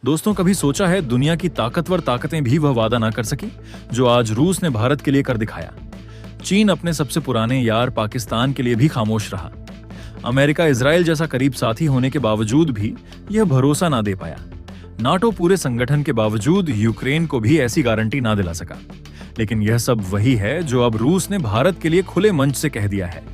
दोस्तों, कभी सोचा है दुनिया की ताकतवर ताकतें भी वह वादा ना कर सकी जो आज रूस ने भारत के लिए कर दिखाया। चीन अपने सबसे पुराने यार पाकिस्तान के लिए भी खामोश रहा। अमेरिका इजराइल जैसा करीब साथी होने के बावजूद भी यह भरोसा ना दे पाया। नाटो पूरे संगठन के बावजूद यूक्रेन को भी ऐसी गारंटी ना दिला सका। लेकिन यह सब वही है जो अब रूस ने भारत के लिए खुले मंच से कह दिया है।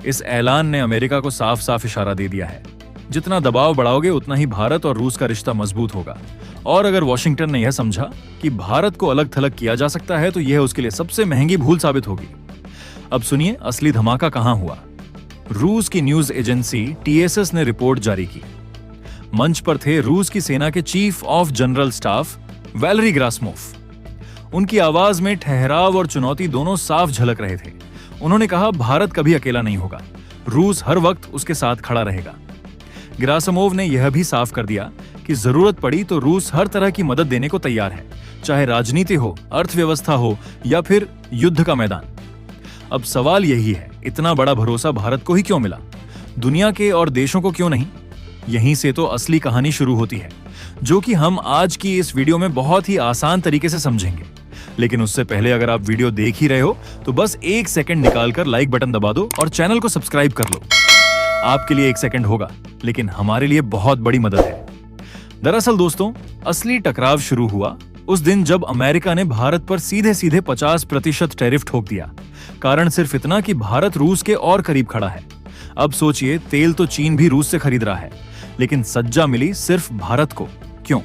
इस ऐलान ने अमेरिका को साफ साफ इशारा दे दिया है, जितना दबाव बढ़ाओगे उतना ही भारत और रूस का रिश्ता मजबूत होगा। और अगर वॉशिंगटन ने यह समझा कि भारत को अलग थलग किया जा सकता है तो यह उसके लिए सबसे महंगी भूल साबित होगी। अब सुनिए असली धमाका कहां हुआ। रूस की न्यूज एजेंसी TSS ने रिपोर्ट जारी की। मंच पर थे रूस की सेना के chief of general staff Valery Gerasimov. उनकी आवाज में ठहराव और चुनौती दोनों साफ झलक रहे थे। उन्होंने कहा, भारत कभी अकेला नहीं होगा, रूस हर वक्त उसके साथ खड़ा रहेगा। गेरासिमोव ने यह भी साफ कर दिया कि जरूरत पड़ी तो रूस हर तरह की मदद देने को तैयार है, चाहे राजनीति हो, अर्थव्यवस्था हो या फिर युद्ध का मैदान। अब सवाल यही है, इतना बड़ा भरोसा भारत को ही क्यों मिला, दुनिया के और देशों को क्यों नहीं? यहीं से तो असली कहानी शुरू होती है, जो कि हम आज की इस वीडियो में बहुत ही आसान तरीके से समझेंगे। लेकिन उससे पहले अगर आप वीडियो देख ही रहे हो तो बस 1 सेकंड निकालकर लाइक बटन दबा दो और चैनल को सब्सक्राइब कर लो। आपके लिए 1 सेकंड होगा, लेकिन हमारे लिए बहुत बड़ी मदद है। दरअसल दोस्तों, असली टकराव शुरू हुआ उस दिन जब अमेरिका ने भारत पर सीधे सीधे 50% टैरिफ ठोक दिया। कारण सिर्फ इतना कि भारत रूस के और करीब खड़ा है। अब सोचिए, तेल तो चीन भी रूस से खरीद रहा है, लेकिन सज्जा मिली सिर्फ भारत को। क्यों?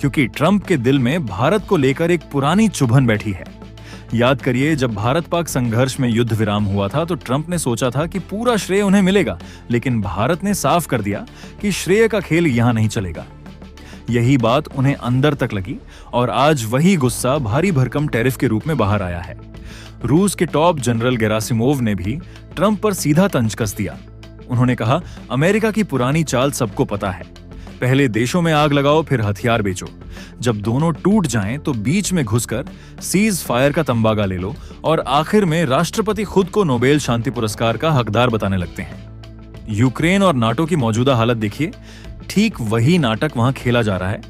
क्योंकि ट्रंप के दिल में भारत को लेकर एक पुरानी चुभन बैठी है। याद करिए, जब भारत पाक संघर्ष में युद्ध विराम हुआ था तो ट्रंप ने सोचा था कि पूरा श्रेय उन्हें मिलेगा, लेकिन भारत ने साफ कर दिया कि श्रेय का खेल यहां नहीं चलेगा। यही बात उन्हें अंदर तक लगी और आज वही गुस्सा भारी भरकम टैरिफ के रूप में बाहर आया है। रूस के टॉप जनरल गेरासिमोव ने भी ट्रंप पर सीधा तंज कस दिया। उन्होंने कहा, अमेरिका की पुरानी चाल सबको पता है, पहले देशों में आग लगाओ फिर हथियार बेचो। जब दोनों टूट जाएं तो बीच में घुसकर सीज फायर का तंबागा ले लो और आखिर में राष्ट्रपति खुद को नोबेल शांति पुरस्कार का हकदार बताने लगते हैं। यूक्रेन और नाटो की मौजूदा हालत देखिए, ठीक वही नाटक वहां खेला जा रहा है।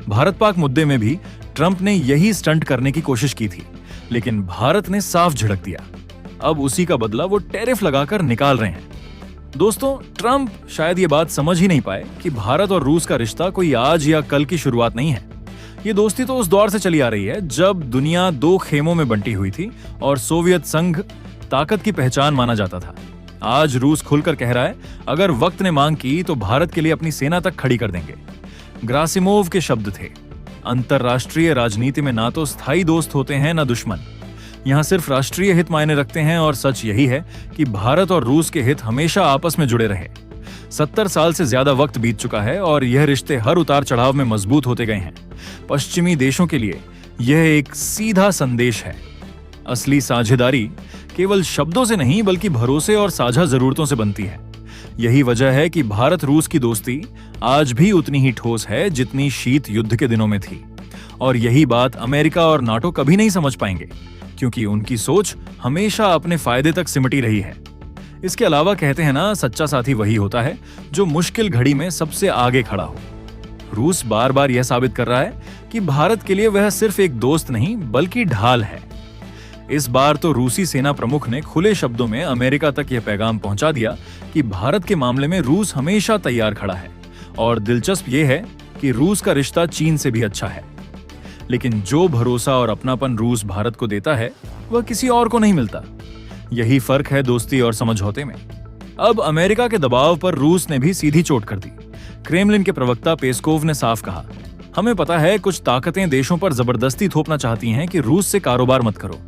भारत पाक मुद्दे में भी ट्रंप ने यही स्टंट करने की कोशिश की थी, लेकिन भारत ने साफ झिड़क दिया। अब उसी का बदला वो टैरिफ लगाकर निकाल रहे हैं। दोस्तों, ट्रंप शायद ये बात समझ ही नहीं पाए कि भारत और रूस का रिश्ता कोई आज या कल की शुरुआत नहीं है। ये दोस्ती तो उस दौर से चली आ रही है जब दुनिया 2 खेमों में बंटी हुई थी और सोवियत संघ ताकत की पहचान माना जाता था। आज रूस खुलकर कह रहा है, अगर वक्त ने मांग की तो भारत के लिए अपनी सेना तक खड़ी कर देंगे। गेरासिमोव के शब्द थे, अंतरराष्ट्रीय राजनीति में ना तो स्थायी दोस्त होते हैं ना दुश्मन, यहाँ सिर्फ राष्ट्रीय हित मायने रखते हैं। और सच यही है कि भारत और रूस के हित हमेशा आपस में जुड़े रहे। 70 साल से ज्यादा वक्त बीत चुका है और यह रिश्ते हर उतार चढ़ाव में मजबूत होते गए हैं। पश्चिमी देशों के लिए यह एक सीधा संदेश है, असली साझेदारी केवल शब्दों से नहीं बल्कि भरोसे और साझा जरूरतों से बनती है। यही वजह है कि भारत रूस की दोस्ती आज भी उतनी ही ठोस है जितनी शीत युद्ध के दिनों में थी। और यही बात अमेरिका और नाटो कभी नहीं समझ पाएंगे, क्योंकि उनकी सोच हमेशा अपने फायदे तक सिमटी रही है। इसके अलावा कहते हैं ना, सच्चा साथी वही होता है जो मुश्किल घड़ी में सबसे आगे खड़ा हो। रूस बार बार यह साबित कर रहा है कि भारत के लिए वह सिर्फ एक दोस्त नहीं बल्कि ढाल है। इस बार तो रूसी सेना प्रमुख ने खुले शब्दों में अमेरिका तक यह पैगाम पहुंचा दिया कि भारत के मामले में रूस हमेशा तैयार खड़ा है। और दिलचस्प यह है कि रूस का रिश्ता चीन से भी अच्छा है, लेकिन जो भरोसा और अपनापन रूस भारत को देता है वह किसी और को नहीं मिलता। यही फर्क है दोस्ती और समझौते में। अब अमेरिका के दबाव पर रूस ने भी सीधी चोट कर दी। क्रेमलिन के प्रवक्ता पेस्कोव ने साफ कहा, हमें पता है कुछ ताकतें देशों पर जबरदस्ती थोपना चाहती हैं कि रूस से कारोबार मत करो।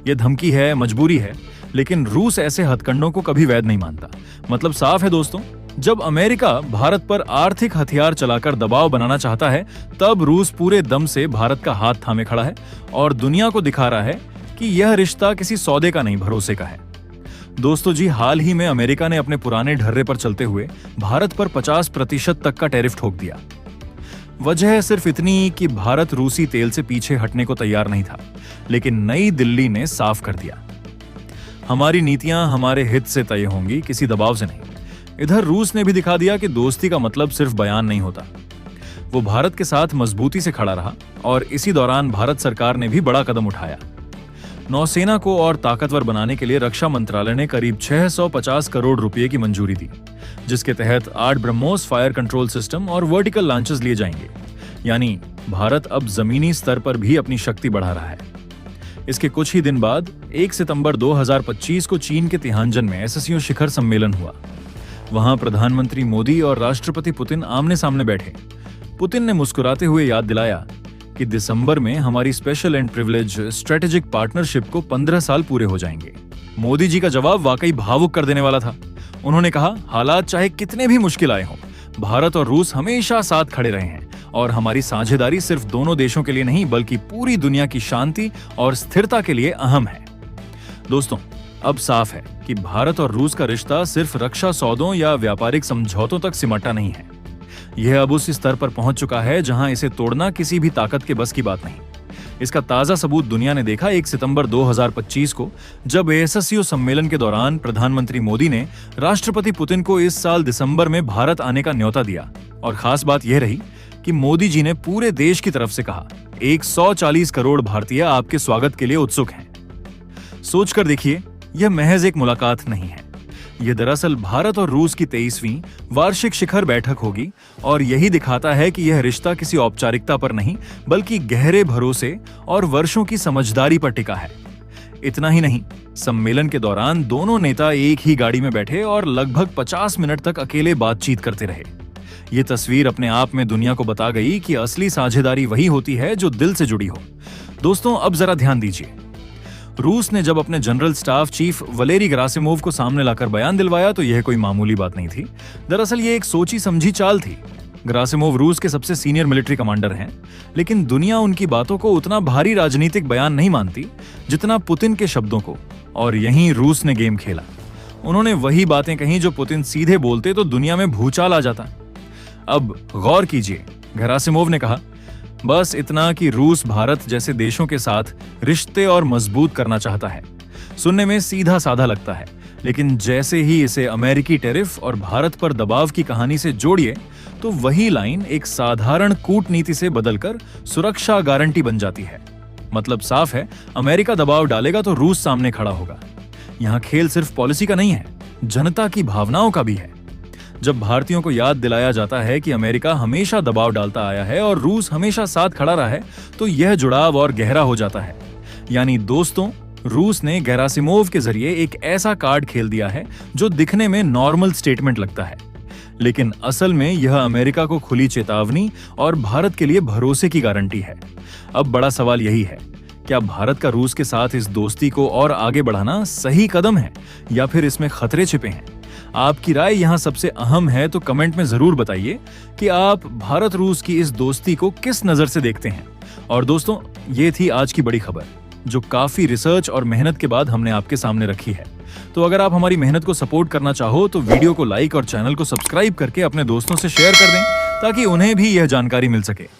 यह धमकी है, मजबूरी है, लेकिन रूस ऐसे हथकंडों को कभी वैध नहीं मानता। मतलब साफ है दोस्तों, जब अमेरिका भारत पर आर्थिक हथियार चलाकर दबाव बनाना चाहता है तब रूस पूरे दम से भारत का हाथ थामे खड़ा है और दुनिया को दिखा रहा है कि यह रिश्ता किसी सौदे का नहीं, भरोसे का है। दोस्तों जी, हाल ही में अमेरिका ने अपने पुराने ढर्रे पर चलते हुए भारत पर 50% तक का टैरिफ ठोक दिया। वजह सिर्फ इतनी कि भारत रूसी तेल से पीछे हटने को तैयार नहीं था, लेकिन नई दिल्ली ने साफ कर दिया, हमारी नीतियां हमारे हित से तय होंगी, किसी दबाव से नहीं। इधर रूस ने भी दिखा दिया कि दोस्ती का मतलब सिर्फ बयान नहीं होता। वो भारत के साथ मजबूती से खड़ा रहा और इसी दौरान भारत सरकार ने भी बड़ा कदम उठाया। नौसेना को और ताकतवर बनाने के लिए रक्षा मंत्रालय ने करीब 650 करोड़ रुपए की मंजूरी दी, जिसके तहत 8 ब्रह्मोस फायर कंट्रोल सिस्टम और वर्टिकल लॉन्चर्स लिए जाएंगे। यानी भारत अब जमीनी स्तर पर भी अपनी शक्ति बढ़ा रहा है। इसके कुछ ही दिन बाद 1 सितंबर 2025 को चीन के तिहानजन में एससीओ शिखर सम्मेलन हुआ। वहां प्रधानमंत्री मोदी और राष्ट्रपति पुतिन आमने सामने बैठे। पुतिन ने मुस्कुराते हुए याद दिलाया कि दिसंबर में हमारी special and privilege strategic partnership को 15 साल पूरे हो जाएंगे। मोदी जी का जवाब वाकई भावुक कर देने वाला था। उन्होंने कहा, हालात चाहे कितने भी मुश्किल आए हों, भारत और रूस हमेशा साथ खड़े रहे हैं और हमारी साझेदारी सिर्फ दोनों देशों के लिए नहीं बल्कि पूरी दुनिया की शांति और स्थिरता के लिए अहम है। दोस्तों, अब साफ है कि भारत और रूस का रिश्ता सिर्फ रक्षा सौदों या व्यापारिक समझौतों तक सिमटा नहीं है। यह अब उस स्तर पर पहुंच चुका है जहां इसे तोड़ना किसी भी ताकत के बस की बात नहीं। इसका ताजा सबूत दुनिया ने देखा 1 सितंबर 2025 को, जब एससीओ सम्मेलन के दौरान प्रधानमंत्री मोदी ने राष्ट्रपति पुतिन को इस साल दिसंबर में भारत आने का न्योता दिया। और खास बात यह रही कि मोदी जी ने पूरे देश की तरफ से कहा, 140 करोड़ भारतीय आपके स्वागत के लिए उत्सुक हैं। सोचकर देखिए, यह महज एक मुलाकात नहीं है, यह दरअसल भारत और रूस की 23वीं वार्षिक शिखर बैठक होगी और यही दिखाता है कि यह रिश्ता किसी औपचारिकता पर नहीं बल्कि गहरे भरोसे और वर्षों की समझदारी पर टिका है। इतना ही नहीं, सम्मेलन के दौरान दोनों नेता एक ही गाड़ी में बैठे और लगभग 50 मिनट तक अकेले बातचीत करते रहे। ये तस्वीर अपने आप में दुनिया को बता गई कि असली साझेदारी वही होती है जो दिल से जुड़ी हो। दोस्तों, अब जरा ध्यान दीजिए। रूस ने जब अपने general staff chief Valery Gerasimov को सामने लाकर बयान दिलवाया तो यह कोई मामूली बात नहीं थी। दरअसल ये एक सोची समझी चाल थी। गेरासिमोव रूस के सबसे सीनियर मिलिट्री कमांडर हैं, लेकिन दुनिया उनकी बातों को उतना भारी राजनीतिक बयान नहीं मानती जितना पुतिन के शब्दों को, और यहीं रूस ने गेम खेला। उन्होंने वही बातें कही जो पुतिन सीधे बोलते तो दुनिया में भूचाल आ जाता। अब गौर कीजिए, गेरासिमोव ने कहा, बस इतना कि रूस भारत जैसे देशों के साथ रिश्ते और मजबूत करना चाहता है। सुनने में सीधा साधा लगता है, लेकिन जैसे ही इसे अमेरिकी टैरिफ और भारत पर दबाव की कहानी से जोड़िए तो वही लाइन एक साधारण कूटनीति से बदलकर सुरक्षा गारंटी बन जाती है। मतलब साफ है, अमेरिका दबाव डालेगा तो रूस सामने खड़ा होगा। यहाँ खेल सिर्फ पॉलिसी का नहीं है, जनता की भावनाओं का भी है। जब भारतीयों को याद दिलाया जाता है कि अमेरिका हमेशा दबाव डालता आया है और रूस हमेशा साथ खड़ा रहा है, तो यह जुड़ाव और गहरा हो जाता है। यानी दोस्तों, रूस ने गेरासिमोव के जरिए एक ऐसा कार्ड खेल दिया है जो दिखने में नॉर्मल स्टेटमेंट लगता है, लेकिन असल में यह अमेरिका को खुली चेतावनी और भारत के लिए भरोसे की गारंटी है। अब बड़ा सवाल यही है, क्या भारत का रूस के साथ इस दोस्ती को और आगे बढ़ाना सही कदम है या फिर इसमें खतरे छिपे हैं? आपकी राय यहाँ सबसे अहम है, तो कमेंट में जरूर बताइए कि आप भारत रूस की इस दोस्ती को किस नजर से देखते हैं। और दोस्तों, ये थी आज की बड़ी खबर जो काफी रिसर्च और मेहनत के बाद हमने आपके सामने रखी है। तो अगर आप हमारी मेहनत को सपोर्ट करना चाहो तो वीडियो को लाइक और चैनल को सब्सक्राइब करके अपने दोस्तों से शेयर कर दें ताकि उन्हें भी यह जानकारी मिल सके।